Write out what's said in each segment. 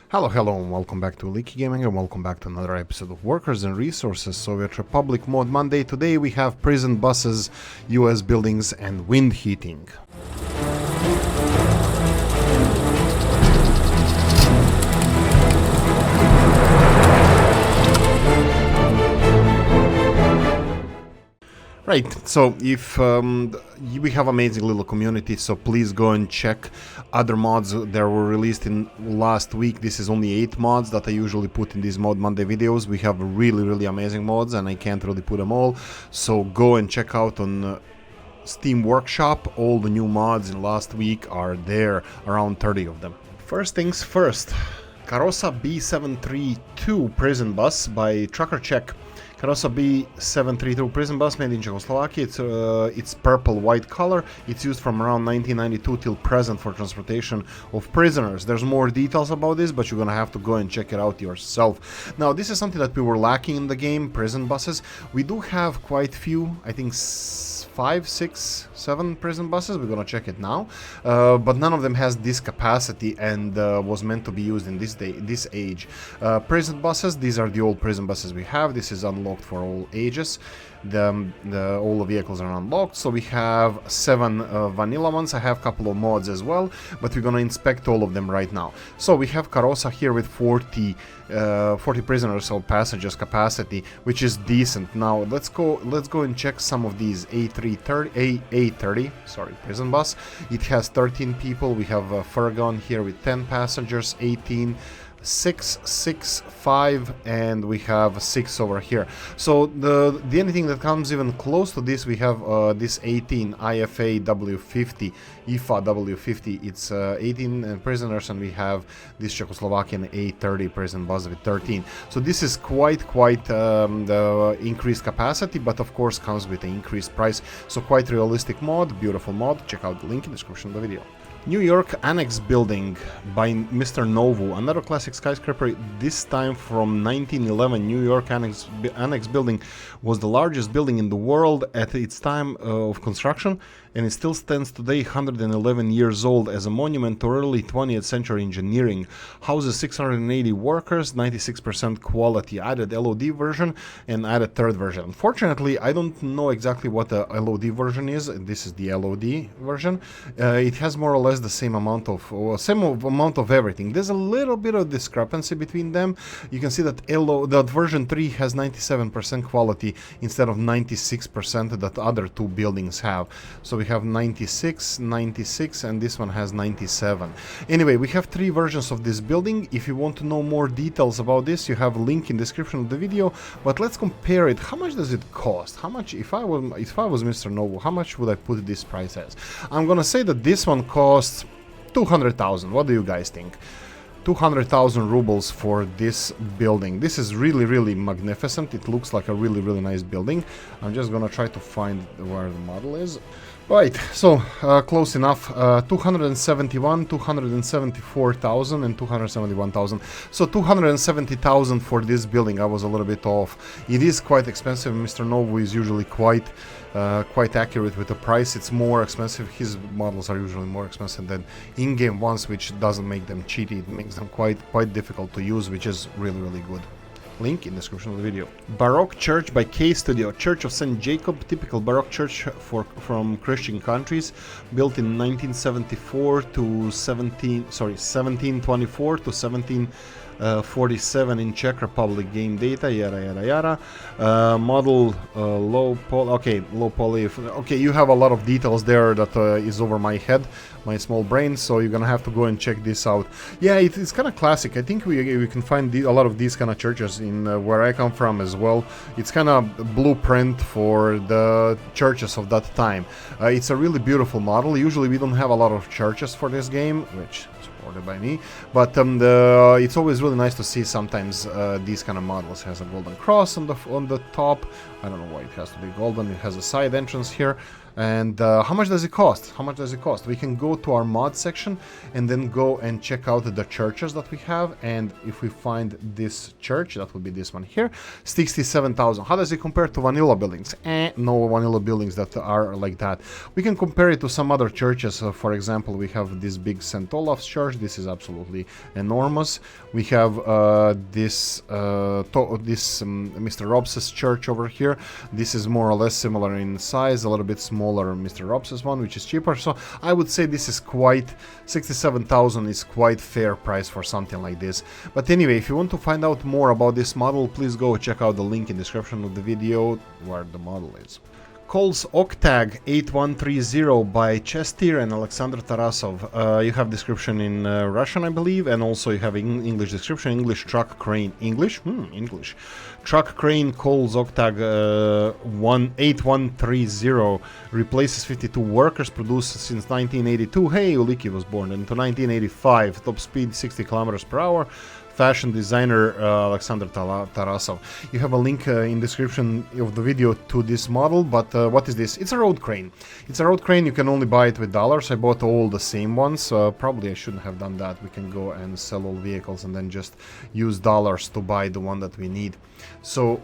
Hello, and welcome back to Oolykee Gaming, and welcome back to another episode of Workers and Resources Soviet Republic Mod Monday. Today we have prison buses, US buildings, and wind heating. Right, so if we have amazing little community, so please go and check other mods that were released in last week. This is only 8 mods that I usually put in these Mod Monday videos. We have really amazing mods and I can't really put them all, so go and check out on Steam Workshop. All the new mods in last week are there, around 30 of them. First things first, Karosa B732 prison bus by Trucker Check. Karosa B732 prison bus made in Czechoslovakia. It's purple-white color. It's used from around 1992 till present for transportation of prisoners. There's more details about this, but you're gonna have to go and check it out yourself. Now, this is something that we were lacking in the game, prison buses. We do have quite few, I think 5, 6, 7 prison buses. We're gonna check it now, but none of them has this capacity and was meant to be used in this age. Prison buses, these are the old prison buses we have. This is unlocked for all ages. All the vehicles are unlocked, so we have 7 vanilla ones. I have a couple of mods as well, but we're gonna inspect all of them right now. So we have Karosa here with 40 prisoners or passengers capacity, which is decent. Now let's go and check some of these. A30 prison bus. It has 13 people. We have a Furgon here with 10 passengers, 18, 6, 6, 5, and we have 6 over here. So the anything that comes even close to this, we have this 18 IFA W50, IFA W50. It's 18 prisoners, and we have this Czechoslovakian A30 prison bus with 13. So this is quite the increased capacity, but of course comes with an increased price. So quite realistic mod, beautiful mod. Check out the link in the description of the video. New York Annex building by Mr. Novu, another classic skyscraper, this time from 1911. New York Annex building was the largest building in the world at its time of construction, and it still stands today, 111 years old, as a monument to early 20th century engineering. Houses 680 workers, 96% quality. Added LOD version and added third version. Unfortunately, I don't know exactly what the LOD version is. This is the LOD version. It has more or less the same amount of everything. There's a little bit of discrepancy between them. You can see that that version 3 has 97% quality instead of 96% that other two buildings have. So we have 96, 96, and this one has 97. Anyway, we have 3 versions of this building. If you want to know more details about this, you have a link in the description of the video. But let's compare it. How much does it cost? How much, if I was Mr. Novo, how much would I put this price as? I'm gonna say that this one costs 200,000. What do you guys think? 200,000 rubles for this building. This is really magnificent. It looks like a really nice building. I'm just gonna try to find where the model is. Right, so close enough. 271, 274,000, and 271,000. So 270,000 for this building. I was a little bit off. It is quite expensive. Mr. Novo is usually quite accurate with the price. It's more expensive. His models are usually more expensive than in-game ones, which doesn't make them cheaty. It makes them quite difficult to use, which is really good. Link in the description of the video. Baroque church by K Studio. Church of St. Jacob, typical Baroque church from Christian countries, built in 1974 to 1724 to 1747 in Czech Republic. Game data, yada. Model low poly. Okay, you have a lot of details there that is over my head, my small brain, so you're gonna have to go and check this out. Yeah, it's kind of classic. I think we can find a lot of these kind of churches in where I come from as well. It's kind of blueprint for the churches of that time. It's a really beautiful model. Usually we don't have a lot of churches for this game, which is supported by me, but it's always really nice to see sometimes these kind of models. It has a golden cross on the top. I don't know why it has to be golden. It has a side entrance here. And how much does it cost? How much does it cost? We can go to our mod section and then go and check out the churches that we have. And if we find this church, that would be this one here, 67,000. How does it compare to vanilla buildings? No vanilla buildings that are like that. We can compare it to some other churches. For example, we have this big St. Olaf's church. This is absolutely enormous. We have this Mr. Robs's church over here. This is more or less similar in size, a little bit smaller Mr. Robs's one, which is cheaper. So I would say this is quite 67,000 is quite fair price for something like this. But anyway, if you want to find out more about this model, please go check out the link in the description of the video where the model is. Cole's Octag 8130 by Chester and Alexander Tarasov. You have description in Russian, I believe, and also you have English description. English truck crane. English? English. Truck crane Cole's Octag 8130 replaces 52 workers produced since 1982. Hey, Oolykee was born into 1985. Top speed 60 kilometers per hour. Fashion designer Alexander Tarasov. You have a link in description of the video to this model, but what is this? It's a road crane. It's a road crane. You can only buy it with dollars. I bought all the same ones. Probably I shouldn't have done that. We can go and sell all vehicles and then just use dollars to buy the one that we need. So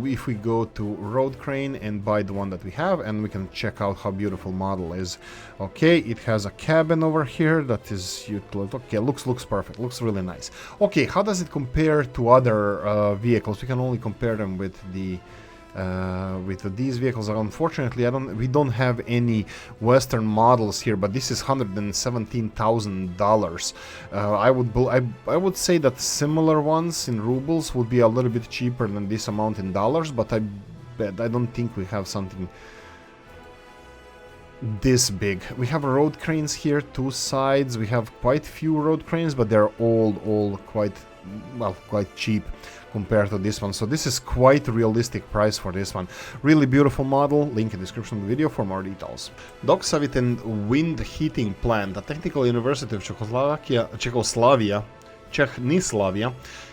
if we go to road crane and buy the one that we have, and we can check out how beautiful model is. Okay, it has a cabin over here that is utilized. Okay, looks perfect. Looks really nice. Okay, how does it compare to other vehicles? We can only compare them with these vehicles. Unfortunately, we don't have any Western models here, but this is $117,000. I would say that similar ones in rubles would be a little bit cheaper than this amount in dollars, but I don't think we have something this big. We have road cranes here, two sides. We have quite few road cranes, but they're all quite cheap compared to this one. So this is quite a realistic price for this one. Really beautiful model. Link in the description of the video for more details. Doksaviten wind heating plant, a technical university of Czechoslovakia,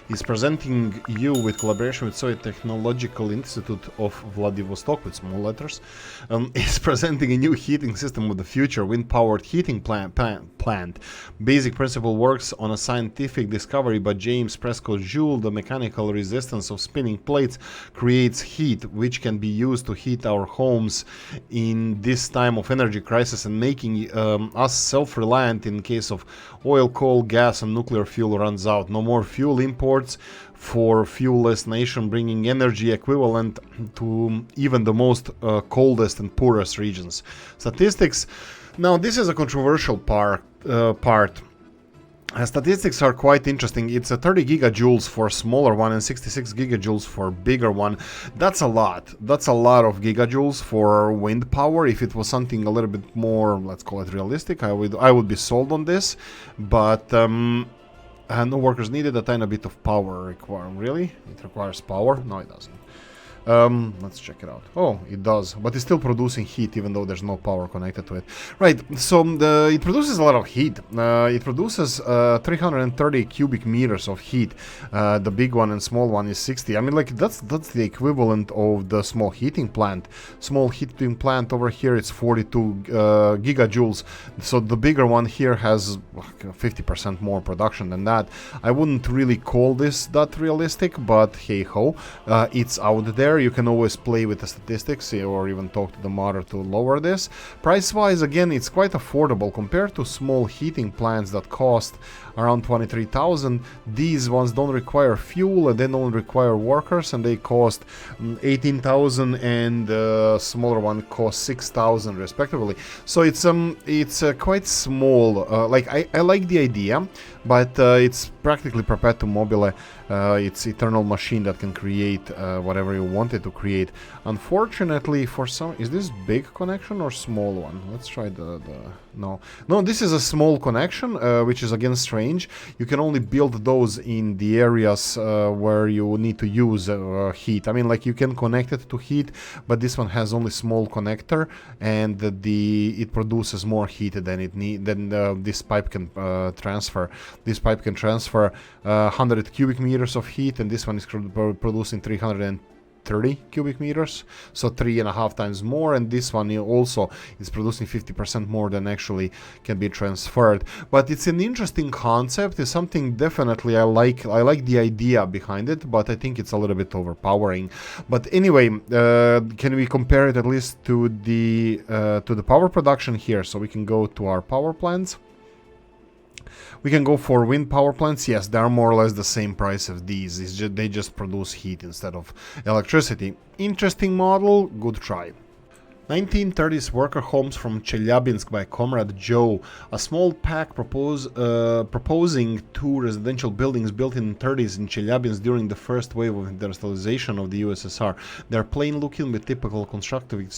is presenting you with collaboration with Soviet Technological Institute of Vladivostok, with small letters, is presenting a new heating system of the future, wind-powered heating plant. Basic principle works on a scientific discovery by James Prescott Joule. The mechanical resistance of spinning plates creates heat, which can be used to heat our homes in this time of energy crisis and making us self-reliant in case of oil, coal, gas, and nuclear fuel runs out. No more fuel imports for fuelless nation, bringing energy equivalent to even the most coldest and poorest regions. Statistics. Now this is a controversial part. Statistics are quite interesting. It's a 30 gigajoules for smaller one and 66 gigajoules for bigger one. That's a lot. That's a lot of gigajoules for wind power. If it was something a little bit more, let's call it realistic, I would be sold on this. But no workers needed. A tiny bit of power required. Really? It requires power? No, it doesn't. Let's check it out. Oh, it does, but it's still producing heat even though there's no power connected to it. Right, so it produces a lot of heat. It produces 330 cubic meters of heat. The big one and small one is 60. I mean, like, that's the equivalent of the small heating plant. Small heating plant over here, it's 42 gigajoules. So the bigger one here has 50% more production than that. I wouldn't really call this that realistic, but hey ho, it's out there. You can always play with the statistics or even talk to the modder to lower this. Price-wise, again, it's quite affordable compared to small heating plants that cost around 23,000. These ones don't require fuel and they don't require workers, and they cost 18,000, and the smaller one costs 6,000 respectively. So it's quite small. Like I like the idea, but it's practically perpetuum mobile. It's eternal machine that can create whatever you want it to create. Unfortunately, for some, is this big connection or small one? Let's try no, this is a small connection, which is again strange. You can only build those in the areas where you need to use heat. I mean, like, you can connect it to heat, but this one has only small connector, and it produces more heat than this pipe can transfer. This pipe can transfer 100 cubic meters of heat, and this one is producing 330 30 cubic meters, so 3.5 times more, and this one also is producing 50% more than actually can be transferred. But it's an interesting concept. It's something definitely I like the idea behind it, but I think it's a little bit overpowering. But anyway, can we compare it at least to the power production here? So we can go to our power plants. We can go for wind power plants. Yes, they're more or less the same price as these. They just produce heat instead of electricity. Interesting model, good try. 1930s worker homes from Chelyabinsk by Comrade Joe. A small pack proposing 2 residential buildings built in the 30s in Chelyabinsk during the first wave of industrialization of the USSR. They're plain looking with typical constructive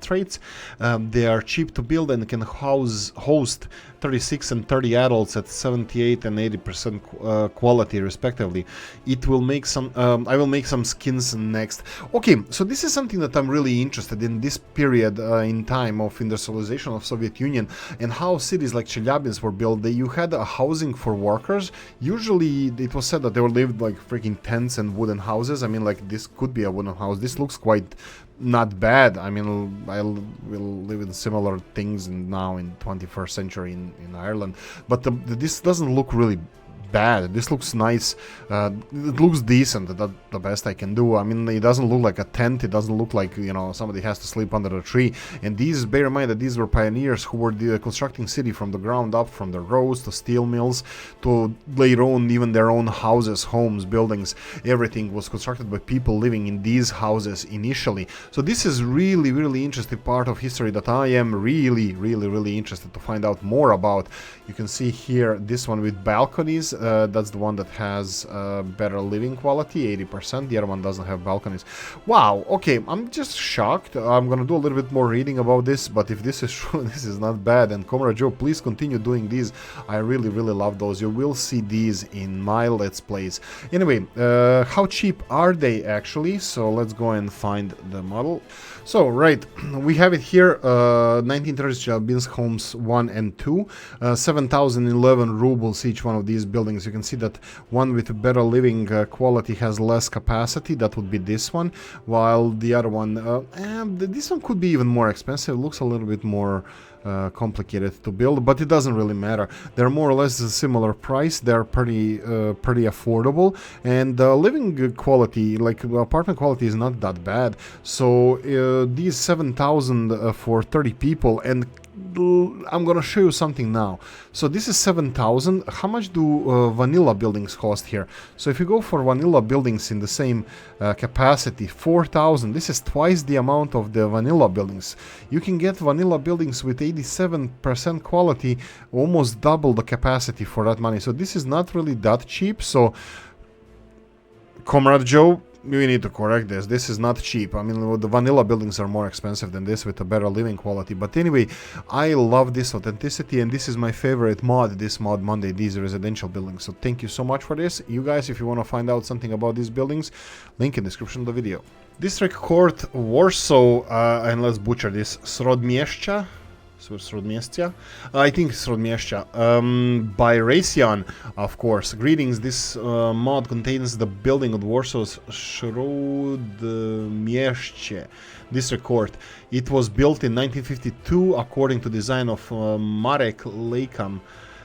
traits. They are cheap to build and can host 36 and 30 adults at 78 and 80% quality respectively. It will make some I will make some skins next. Okay, so this is something that I'm really interested in, this period in time of industrialization of Soviet Union and how cities like Chelyabinsk were built. You had a housing for workers. Usually it was said that they were lived like freaking tents and wooden houses. I mean, like, this could be a wooden house. This looks quite not bad. I mean, I will live in similar things now in 21st century in Ireland, but this doesn't look really bad. This looks nice. It looks decent. That's the best I can do. I mean, it doesn't look like a tent. It doesn't look like, you know, somebody has to sleep under a tree. And these, bear in mind that these were pioneers who were constructing city from the ground up, from the roads to steel mills to later on even their own houses, homes, buildings. Everything was constructed by people living in these houses initially. So this is really, really interesting part of history that I am really interested to find out more about. You can see here this one with balconies. That's the one that has better living quality, 80%. The other one doesn't have balconies. Wow, okay, I'm just shocked. I'm gonna do a little bit more reading about this, but if this is true, this is not bad. And Comrade Joe, please continue doing these. I really love those. You will see these in my Let's Plays. Anyway, how cheap are they actually? So let's go and find the model. So, right, we have it here, 1930s Chelyabinsk homes 1 and 2, 7,011 rubles each one of these buildings. You can see that one with better living quality has less capacity. That would be this one, while the other one, this one could be even more expensive. It looks a little bit more complicated to build, but it doesn't really matter. They're more or less a similar price. They're pretty affordable, and living quality, like apartment quality, is not that bad. So these 7,000 for 30 people, and I'm gonna show you something now. So this is 7,000. How much do vanilla buildings cost here? So if you go for vanilla buildings in the same capacity, 4,000. This is twice the amount of the vanilla buildings. You can get vanilla buildings with 87% quality, almost double the capacity for that money. So this is not really that cheap. So Comrade Joe, we need to correct this. This is not cheap. I mean, the vanilla buildings are more expensive than this with a better living quality. But anyway, I love this authenticity, and this is my favorite mod, this Mod Monday, these residential buildings. So thank you so much for this. You guys, if you want to find out something about these buildings, link in the description of the video. District Court, Warsaw, and let's butcher this, Srodmiescia. Warsaw-Srodmiescia, I think Srodmiescia, by Raytheon, of course. Greetings, this mod contains the building of Warsaw-Srodmiescia District Court. It was built in 1952 according to design of Marek Lakam.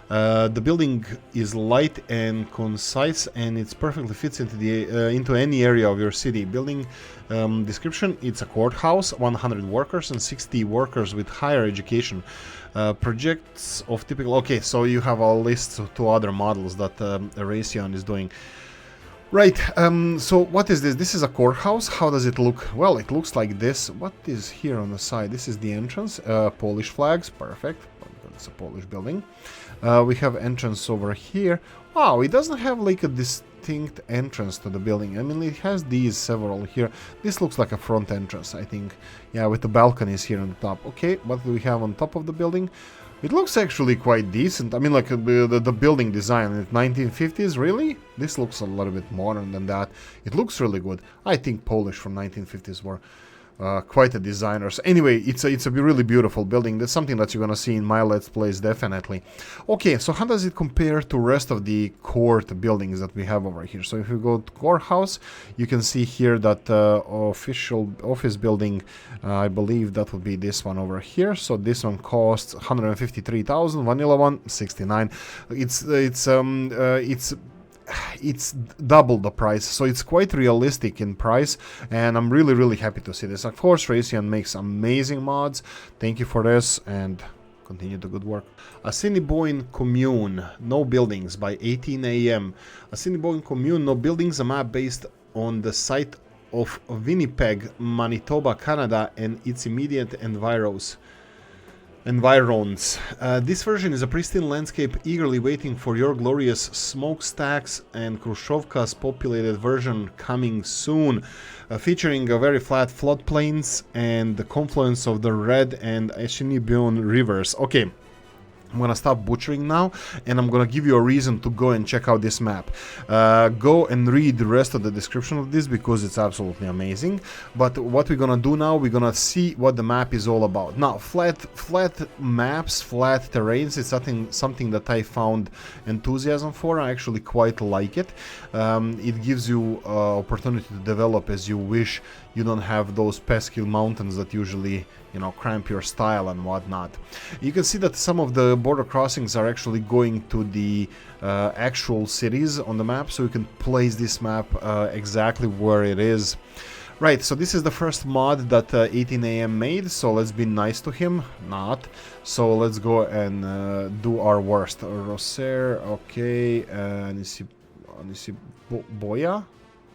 The building is light and concise, and it perfectly fits into any area of your city. Building description: it's a courthouse, 100 workers and 60 workers with higher education. Projects of typical. Okay, so you have a list of 2 other models that Raytheon is doing. Right, so what is this? This is a courthouse. How does it look? Well, it looks like this. What is here on the side? This is the entrance. Polish flags, perfect. It's a Polish building. We have entrance over here. Wow, it doesn't have like a distinct entrance to the building. I mean, it has these several here. This looks like a front entrance, I think. Yeah, with the balconies here on the top. Okay, what do we have on top of the building? It looks actually quite decent. I mean, like the building design in the 1950s, really? This looks a little bit modern than that. It looks really good. I think Polish from 1950s were quite a designer. So anyway, it's a really beautiful building. That's something that you're gonna see in my Let's Plays, definitely. Okay, so how does it compare to rest of the court buildings that we have over here? So if you go to Courthouse, you can see here that official office building, I believe that would be this one over here. So this one costs 153,000, vanilla one 69. It's double the price, so it's quite realistic in price, and I'm really happy to see this. Of course, Raytheon makes amazing mods. Thank you for this, and continue the good work. Assiniboine Commune, no buildings, by 18 AM. Assiniboine Commune, no buildings, a map based on the site of Winnipeg, Manitoba, Canada, and its immediate environs. This version is a pristine landscape eagerly waiting for your glorious smokestacks, and Khrushchevka's populated version coming soon, featuring a very flat floodplains and the confluence of the Red and Assiniboine rivers. Okay, I'm gonna stop butchering now, and I'm gonna give you a reason to go and check out this map. Go and read the rest of the description of this, because it's absolutely amazing. But what we're gonna do now, we're gonna see what the map is all about. Now, flat maps, flat terrains, it's something that I found enthusiasm for. I actually quite like it. It gives you opportunity to develop as you wish. You don't have those pesky mountains that usually, you know, cramp your style and whatnot. You can see that some of the border crossings are actually going to the actual cities on the map, so you can place this map exactly where it is. Right, so this is the first mod that 18 AM made, so let's be nice to him. Not. So let's go and do our worst. Roser, okay, Boya?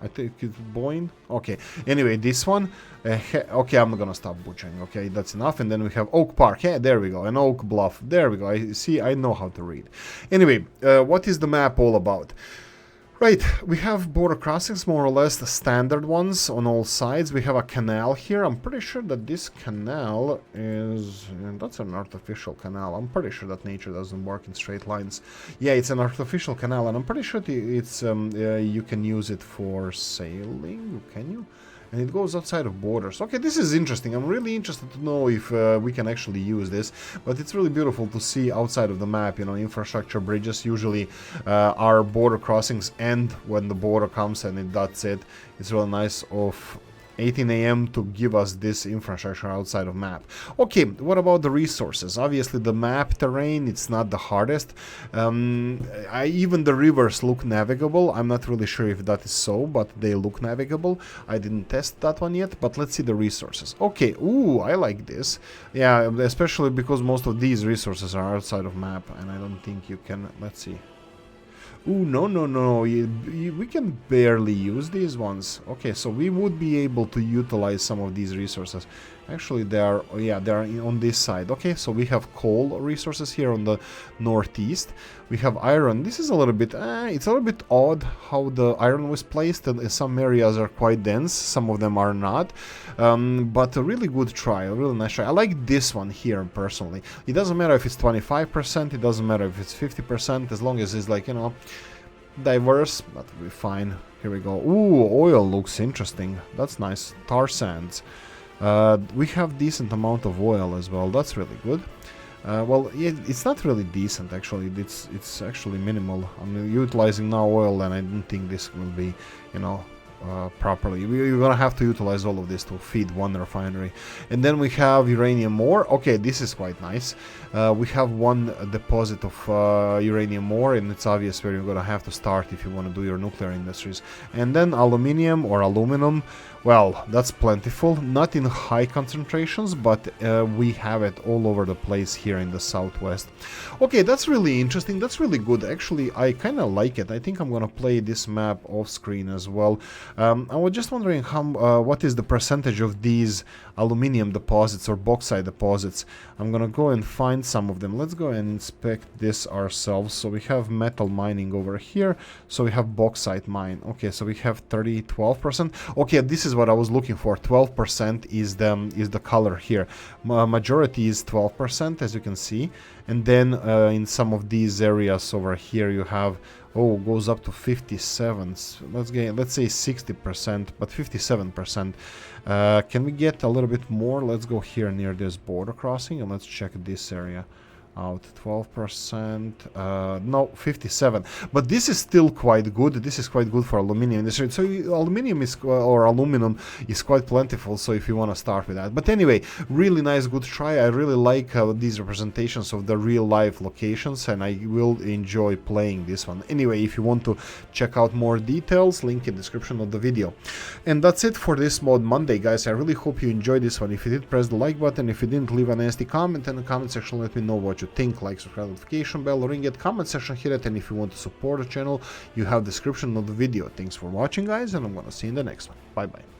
I think it's Boyne. Okay, anyway, this one. Okay, I'm gonna stop butchering. Okay, that's enough. And then we have Oak Park. Yeah, there we go. And Oak Bluff. There we go. I know how to read. Anyway, what is the map all about? Right, we have border crossings, more or less the standard ones on all sides. We have a canal here. I'm pretty sure that this canal is... that's an artificial canal. I'm pretty sure that nature doesn't work in straight lines. Yeah, it's an artificial canal, and I'm pretty sure it's you can use it for sailing. Can you? And it goes outside of borders. Okay, this is interesting. I'm really interested to know if we can actually use this. But it's really beautiful to see outside of the map, you know, infrastructure bridges usually are border crossings, and when the border comes and that's it. It's really nice of 18 AM to give us this infrastructure outside of map. Okay, what about the resources? Obviously the map terrain, it's not the hardest. Even the rivers look navigable. I'm not really sure if that is so, but they look navigable. I didn't test that one yet, but let's see the resources. Okay, ooh, I like this. Yeah, especially because most of these resources are outside of map, and I don't think you can... let's see. Ooh, no. We can barely use these ones. Okay, so we would be able to utilize some of these resources. Actually, they are on this side. Okay, so we have coal resources here on the northeast. We have iron. This is a little bit... it's a little bit odd how the iron was placed. And some areas are quite dense, some of them are not. But a really good try, a really nice try. I like this one here, personally. It doesn't matter if it's 25%, it doesn't matter if it's 50%, as long as it's like, you know, diverse, that will be fine. Here we go. Ooh, oil looks interesting. That's nice. Tar sands. We have decent amount of oil as well. That's really good. Well, yeah, it's not really decent actually. It's actually minimal. I'm utilizing now oil, and I don't think this will be, you know, properly. We're gonna have to utilize all of this to feed one refinery. And then we have uranium ore. Okay, this is quite nice. We have one deposit of uranium ore, and it's obvious where you're gonna have to start if you want to do your nuclear industries. And then aluminium or aluminum. Well, that's plentiful, not in high concentrations, but we have it all over the place here in the southwest. Okay, that's really interesting, that's really good. Actually, I kind of like it. I think I'm gonna play this map off screen as well. I was just wondering how, what is the percentage of these aluminium deposits or bauxite deposits. I'm gonna go and find some of them. Let's go and inspect this ourselves. So we have metal mining over here, so we have bauxite mine. Okay, so we have 12%. Okay, this is what I was looking for. 12% is the color here. Majority is 12%, as you can see, and then in some of these areas over here you have Oh, goes up to 57. Let's say 60%, but 57%. Can we get a little bit more? Let's go here near this border crossing and let's check this area out. 12%. No, 57. But this is still quite good. This is quite good for aluminium industry. So aluminium is or aluminum is quite plentiful. So if you want to start with that, but anyway, really nice, good try. I really like these representations of the real life locations, and I will enjoy playing this one. Anyway, if you want to check out more details, link in the description of the video. And that's it for this Mod Monday, guys. I really hope you enjoyed this one. If you did, press the like button. If you didn't, leave a nasty comment in the comment section. Let me know what you think. Like, subscribe, notification bell, ring it, comment section, hit it, and if you want to support the channel, you have description of the video. Thanks for watching, guys, and I'm gonna see you in the next one. Bye bye.